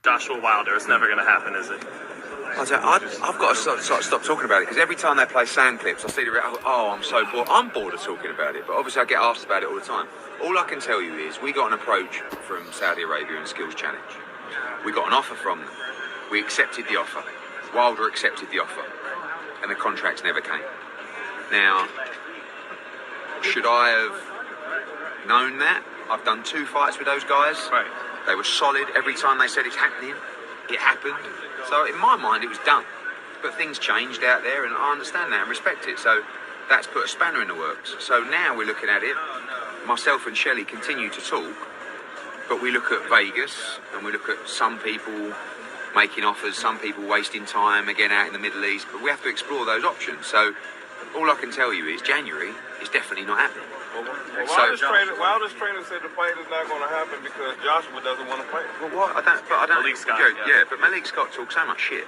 Joshua Wilder. It's never going to happen, is it? I've got to stop talking about it, because every time they play sand clips, I see I'm so bored. I'm bored of talking about it, but obviously I get asked about it all the time. All I can tell you is we got an approach from Saudi Arabia in Skills Challenge. We got an offer from them. We accepted the offer. Wilder accepted the offer, and the contracts never came. Now, should I have known that? I've done 2 fights with those guys. Right. They were solid. Every time they said it's happening, it happened. So in my mind, it was done. But things changed out there, and I understand that and respect it. So that's put a spanner in the works. So now we're looking at it. Myself and Shelley continue to talk, but we look at Vegas, and we look at some people making offers, some people wasting time, again, out in the Middle East. But we have to explore those options. So all I can tell you is January is definitely not happening. Wilder's trainer said the fight is not going to happen because Joshua doesn't want to fight. Well, what? I don't. Malik Scott, but Malik Scott talks so much shit.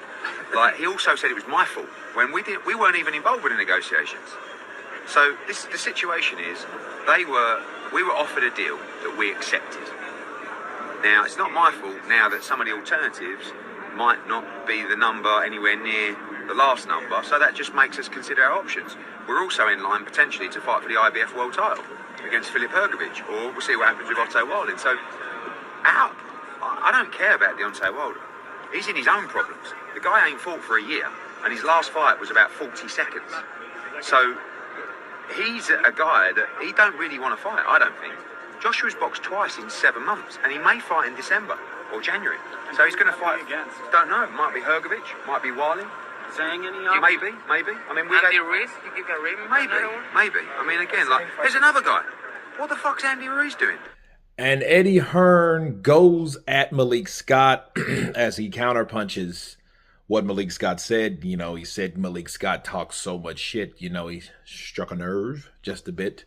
Like, he also said it was my fault when we weren't even involved with the negotiations. So the situation is, we were offered a deal that we accepted. Now, it's not my fault now that some of the alternatives might not be the number anywhere near the last number, so that just makes us consider our options. We're also in line potentially to fight for the IBF world title against Filip Hrgović, or we'll see what happens with Otto Wallin. So, I don't care about Deontay Wilder. He's in his own problems. The guy ain't fought for a year, and his last fight was about 40 seconds. So, he's a guy that he don't really want to fight, I don't think. Joshua's boxed twice in 7 months, and he may fight in December or January. So he's going to fight against. Don't know. Might be Hrgović, might be Wallin. Saying any maybe. I mean, Andy Ruiz? You give that Raymond? Maybe. I mean, again, like, there's another guy. What the fuck's Andy Ruiz doing? And Eddie Hearn goes at Malik Scott as he counterpunches what Malik Scott said. You know, he said Malik Scott talks so much shit. You know, he struck a nerve just a bit,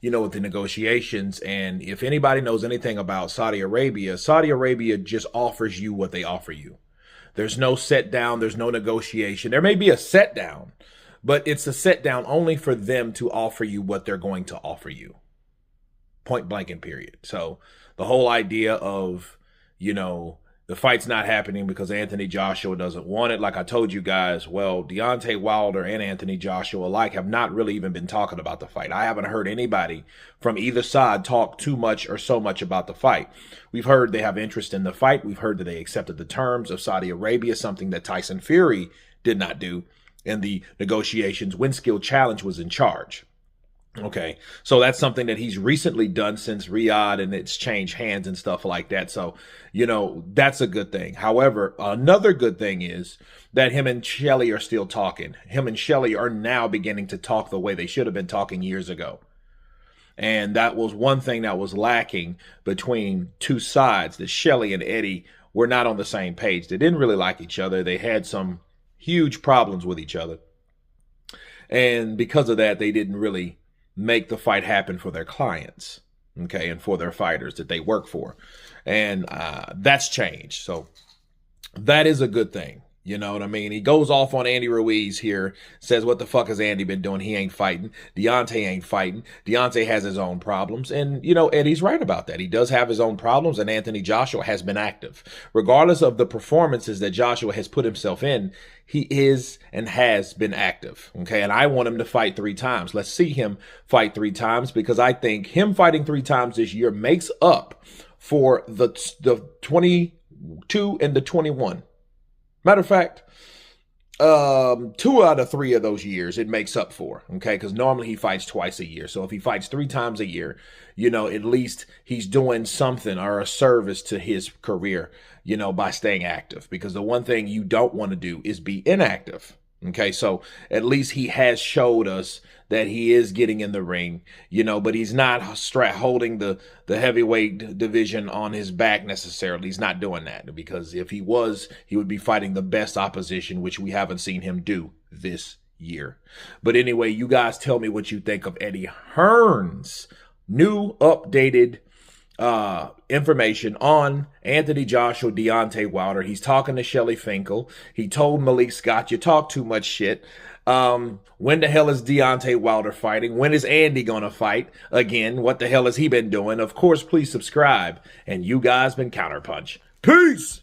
you know, with the negotiations. And if anybody knows anything about Saudi Arabia just offers you what they offer you. There's no set down. There's no negotiation. There may be a set down, but it's a set down only for them to offer you what they're going to offer you. Point blank and period. So the whole idea of, you know, the fight's not happening because Anthony Joshua doesn't want it. Like I told you guys, well, Deontay Wilder and Anthony Joshua alike have not really even been talking about the fight. I haven't heard anybody from either side talk too much or so much about the fight. We've heard they have interest in the fight. We've heard that they accepted the terms of Saudi Arabia, something that Tyson Fury did not do in the negotiations when Skill Challenge was in charge. Okay, so that's something that he's recently done since Riyadh, and it's changed hands and stuff like that. So, you know, that's a good thing. However, another good thing is that him and Shelley are still talking. Him and Shelley are now beginning to talk the way they should have been talking years ago. And that was one thing that was lacking between two sides, that Shelley and Eddie were not on the same page. They didn't really like each other. They had some huge problems with each other. And because of that, they didn't really make the fight happen for their clients, okay, and for their fighters that they work for. And that's changed. So that is a good thing. You know what I mean? He goes off on Andy Ruiz here, says, what the fuck has Andy been doing? He ain't fighting. Deontay ain't fighting. Deontay has his own problems. And, you know, Eddie's right about that. He does have his own problems, and Anthony Joshua has been active. Regardless of the performances that Joshua has put himself in, he is and has been active. Okay, and I want him to fight 3 times. Let's see him fight 3 times, because I think him fighting 3 times this year makes up for the 22 and the 21. Matter of fact, 2 out of 3 of those years it makes up for, okay? Because normally he fights twice a year. So if he fights 3 times a year, you know, at least he's doing something or a service to his career, you know, by staying active. Because the one thing you don't want to do is be inactive, okay? So at least he has showed us that he is getting in the ring, you know, but he's not holding the heavyweight division on his back necessarily. He's not doing that, because if he was, he would be fighting the best opposition, which we haven't seen him do this year. But anyway, you guys tell me what you think of Eddie Hearn's new updated information on Anthony Joshua, Deontay Wilder. He's talking to Shelley Finkel. He told Malik Scott, you talk too much shit. When the hell is Deontay Wilder fighting? When is Andy gonna fight again? What the hell has he been doing? Of course, please subscribe. And you guys been Counterpunch. Peace!